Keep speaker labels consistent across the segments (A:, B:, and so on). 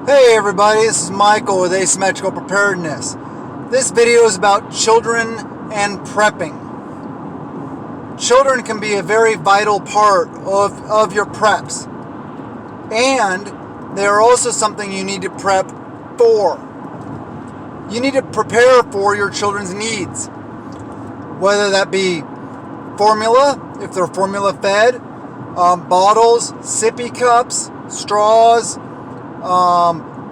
A: Hey everybody, this is Michael with Asymmetrical Preparedness. This video is about children and prepping. Children can be a very vital part of your preps. And they are also something you need to prep for. You need to prepare for your children's needs. Whether that be formula, if they're formula fed, bottles, sippy cups, straws,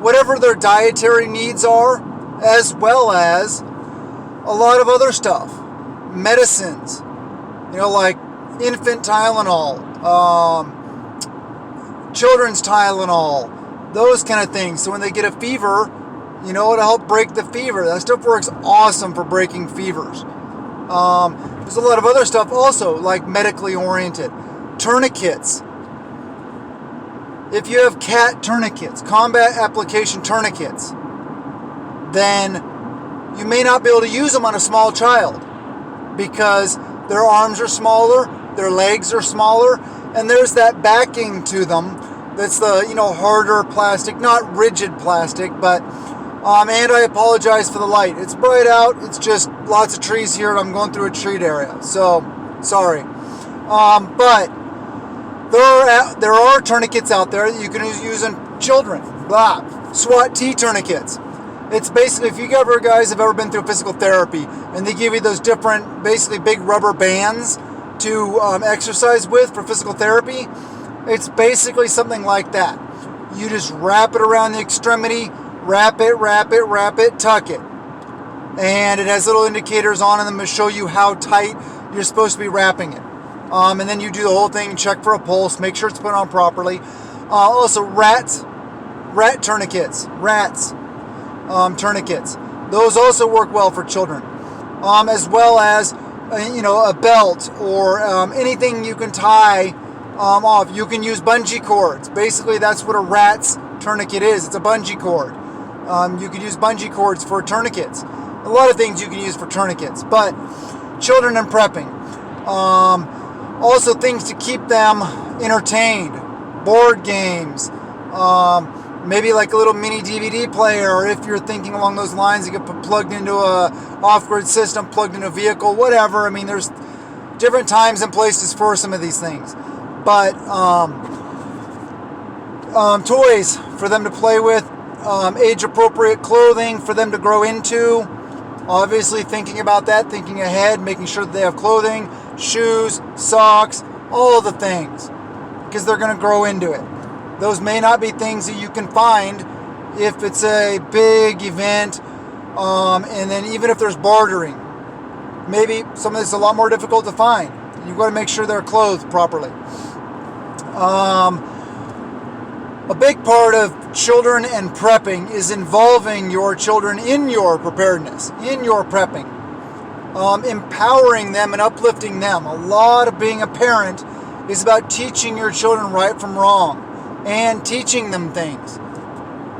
A: whatever their dietary needs are, as well as a lot of other stuff. Medicines, like infant Tylenol, children's Tylenol, those kind of things. So when they get a fever, it'll help break the fever. That stuff works awesome for breaking fevers. There's a lot of other stuff also, like medically oriented. Tourniquets. If you have CAT tourniquets, combat application tourniquets, then you may not be able to use them on a small child because their arms are smaller, their legs are smaller, and there's that backing to them that's the harder plastic, not rigid plastic, but and I apologize for the light. It's bright out. It's just lots of trees here, and I'm going through a treat area, so sorry. But there are tourniquets out there that you can use on children. SWAT T tourniquets. It's basically, if you guys have ever been through physical therapy and they give you those different, basically big rubber bands to exercise with for physical therapy, it's basically something like that. You just wrap it around the extremity, wrap it, tuck it. And it has little indicators on them to show you how tight you're supposed to be wrapping it. And then you do the whole thing, check for a pulse, make sure it's put on properly. Also, rat tourniquets, tourniquets. Those also work well for children, as well as a belt or anything you can tie off. You can use bungee cords. Basically, that's what a rat's tourniquet is. It's a bungee cord. You could use bungee cords for tourniquets. A lot of things you can use for tourniquets, but children and prepping. Also things to keep them entertained, board games, maybe like a little mini DVD player, or if you're thinking along those lines, you can put plugged into a off-grid system, plugged into a vehicle, whatever. I mean, there's different times and places for some of these things. But toys for them to play with, age-appropriate clothing for them to grow into. Obviously thinking about that, thinking ahead, making sure that they have clothing, shoes, socks, all the things, because they're going to grow into it. Those may not be things that you can find if it's a big event, and then even if there's bartering, maybe some of this is a lot more difficult to find. You've got to make sure they're clothed properly. A big part of children and prepping is involving your children in your preparedness, in your prepping, empowering them and uplifting them. A lot of being a parent is about teaching your children right from wrong and teaching them things,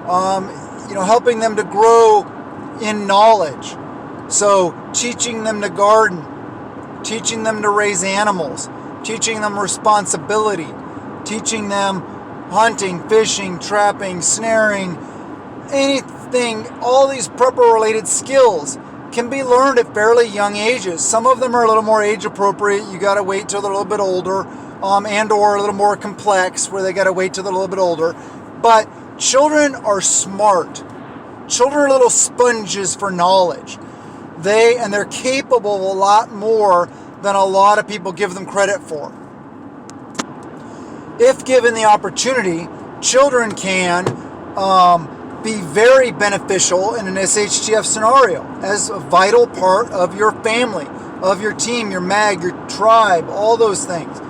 A: helping them to grow in knowledge. So teaching them to garden, teaching them to raise animals, teaching them responsibility, teaching them hunting, fishing, trapping, snaring, anything. All these prepper related skills can be learned at fairly young ages. Some of them are a little more age appropriate. You got to wait till they're a little bit older, and or a little more complex where they got to wait till they're a little bit older. But children are smart. Children are little sponges for knowledge. They're capable of a lot more than a lot of people give them credit for. If given the opportunity, children can be very beneficial in an SHTF scenario as a vital part of your family, of your team, your mag, your tribe, all those things.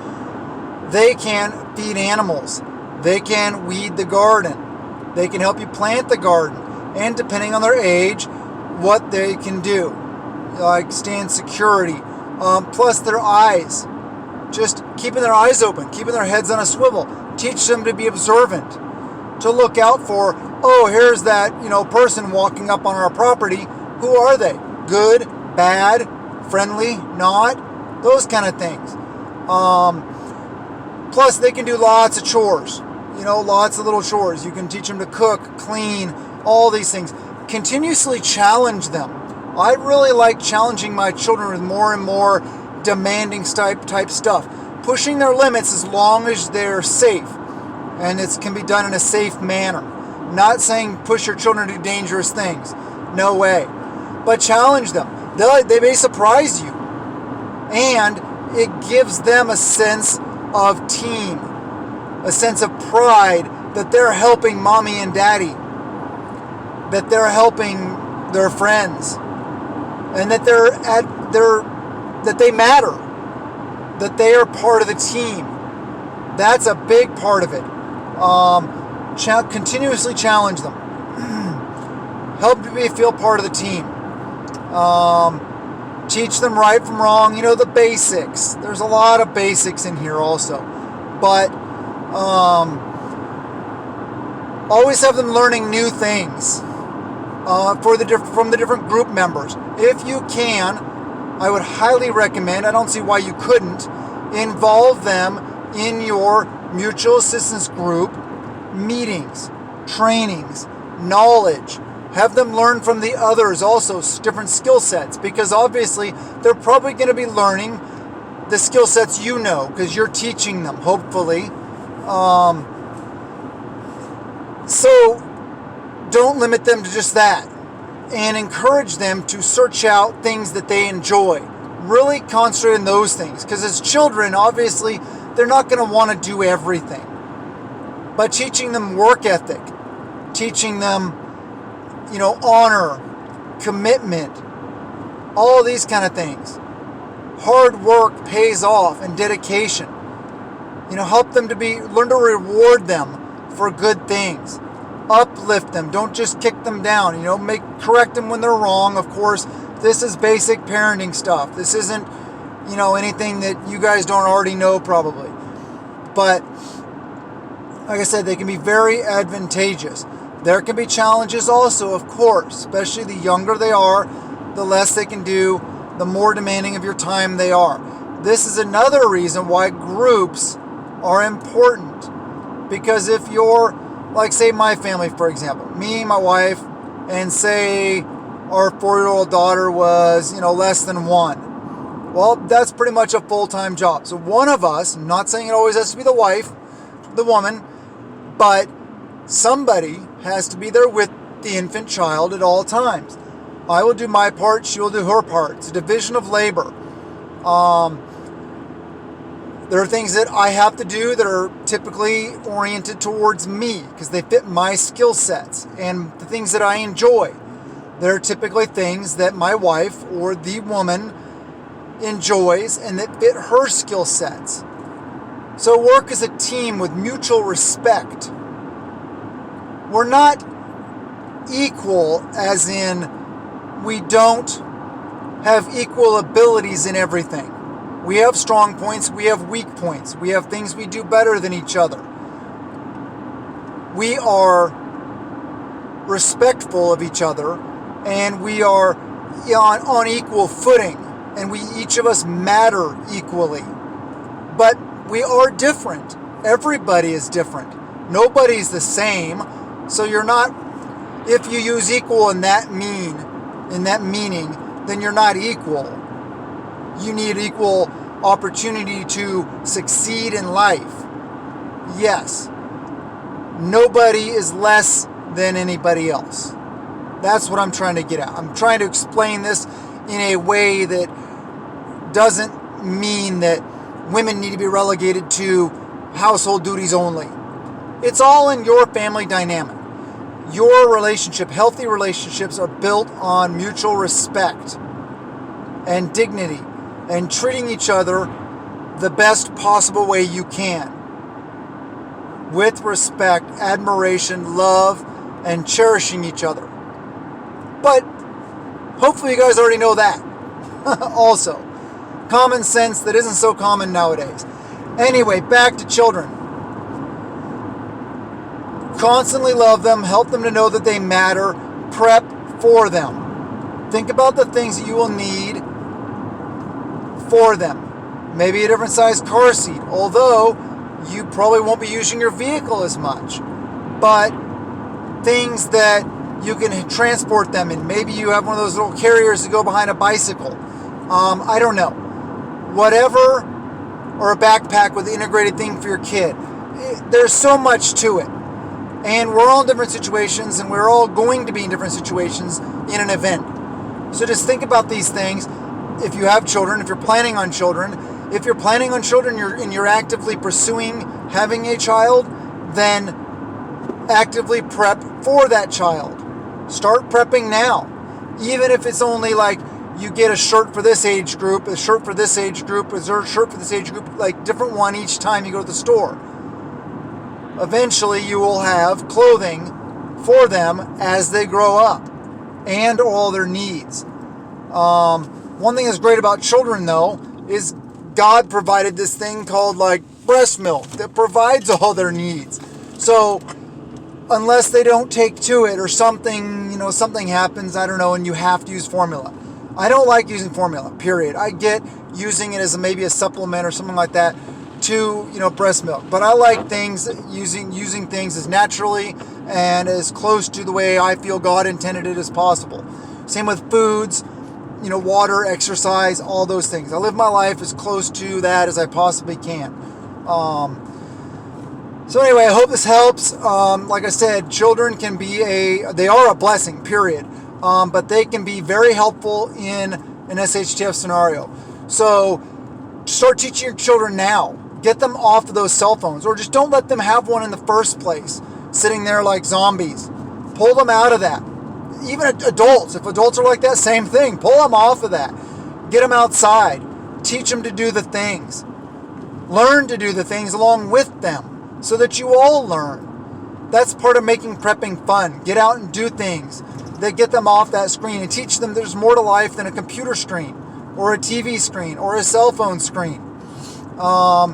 A: They can feed animals. They can weed the garden. They can help you plant the garden. And depending on their age, what they can do, like stand security, plus their eyes. Just keeping their eyes open, keeping their heads on a swivel. Teach them to be observant, to look out for, here's that, person walking up on our property. Who are they? Good, bad, friendly, not? Those kind of things. Plus, they can do lots of chores. lots of little chores. You can teach them to cook, clean, all these things. Continuously challenge them. I really like challenging my children with more and more demanding type stuff. Pushing their limits as long as they're safe. And it can be done in a safe manner. Not saying push your children to do dangerous things. No way. But challenge them. They may surprise you. And it gives them a sense of team. A sense of pride that they're helping mommy and daddy. That they're helping their friends. And that that they matter. That they are part of the team. That's a big part of it. Continuously challenge them. Help them feel part of the team. Teach them right from wrong. The basics. There's a lot of basics in here also. But always have them learning new things from the different group members. If you can, I would highly recommend, I don't see why you couldn't, involve them in your mutual assistance group meetings, trainings, knowledge. Have them learn from the others also, different skill sets, because obviously they're probably going to be learning the skill sets because you're teaching them, hopefully. So don't limit them to just that, and encourage them to search out things that they enjoy. Really concentrate on those things, because as children, obviously, they're not going to want to do everything. But teaching them work ethic, teaching them, honor, commitment, all these kind of things. Hard work pays off, and dedication. Help them learn to reward them for good things. Uplift them. Don't just kick them down. Correct them when they're wrong. Of course, this is basic parenting stuff. This isn't, anything that you guys don't already know probably. But like I said, they can be very advantageous. There can be challenges also, of course, especially the younger they are, the less they can do, the more demanding of your time they are. This is another reason why groups are important. Because if you're, like say my family, for example, me, my wife, and say our 4-year-old daughter was, less than 1. Well, that's pretty much a full-time job. So one of us, I'm not saying it always has to be the wife, the woman, but somebody has to be there with the infant child at all times. I will do my part, she will do her part. It's a division of labor. There are things that I have to do that are typically oriented towards me because they fit my skill sets and the things that I enjoy. They're typically things that my wife or the woman enjoys and that fit her skill sets. So work as a team with mutual respect. We're not equal as in we don't have equal abilities in everything. We have strong points, we have weak points, we have things we do better than each other. We are respectful of each other and we are on equal footing and each of us matter equally. But we are different. Everybody is different. Nobody's the same. So you're not, if you use equal in that meaning, then you're not equal. You need equal opportunity to succeed in life. Yes. Nobody is less than anybody else. That's what I'm trying to get at. I'm trying to explain this in a way that doesn't mean that women need to be relegated to household duties only. It's all in your family dynamic. Your relationship, healthy relationships are built on mutual respect and dignity and treating each other the best possible way you can. With respect, admiration, love, and cherishing each other. But hopefully you guys already know that. Also, common sense that isn't so common nowadays. Anyway, back to children. Constantly love them, help them to know that they matter, prep for them. Think about the things that you will need for them. Maybe a different size car seat, although You probably won't be using your vehicle as much. But things that you can transport them in. Maybe you have one of those little carriers that go behind a bicycle. I don't know. Whatever, or a backpack with an integrated thing for your kid. There's so much to it. And we're all in different situations, and we're all going to be in different situations in an event. So just think about these things. If you have children, if you're planning on children, and you're actively pursuing having a child, then actively prep for that child. Start prepping now. Even if it's only like you get a shirt for this age group, a shirt for this age group, a shirt for this age group, like different one each time you go to the store. Eventually you will have clothing for them as they grow up and all their needs. One thing that's great about children, though, is God provided this thing called like breast milk that provides all their needs. So unless they don't take to it or something happens, I don't know, and you have to use formula. I don't like using formula, period. I get using it as maybe a supplement or something like that to, breast milk. But I like things, using things as naturally and as close to the way I feel God intended it as possible. Same with foods, water, exercise, all those things. I live my life as close to that as I possibly can. So anyway, I hope this helps. Like I said, children they are a blessing, period. But they can be very helpful in an SHTF scenario. So start teaching your children now. Get them off of those cell phones, or just don't let them have one in the first place, sitting there like zombies. Pull them out of that. Even adults, if adults are like that, same thing. Pull them off of that. Get them outside. Teach them to do the things. Learn to do the things along with them so that you all learn. That's part of making prepping fun. Get out and do things that get them off that screen and teach them there's more to life than a computer screen or a TV screen or a cell phone screen. I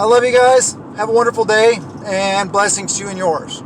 A: love you guys. Have a wonderful day, and blessings to you and yours.